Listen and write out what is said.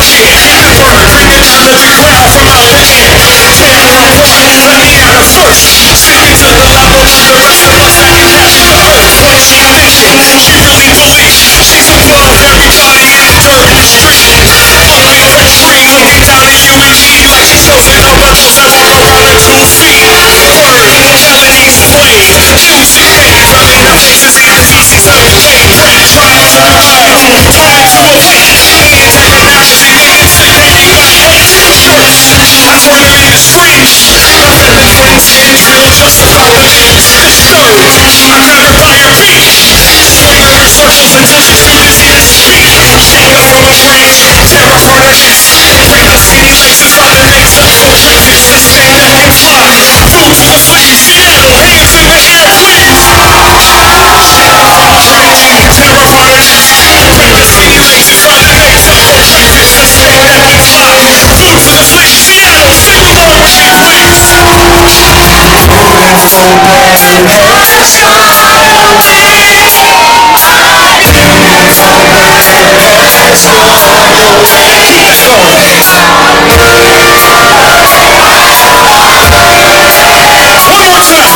Yeah, the bird bringing out the crowd from out the end. Stand on one, let me at the first. Sing to the level of the rest of the second half stronger. Like she a mission, she really believes she's above everybody in the dirt and street. Following fresh streams down to UEG.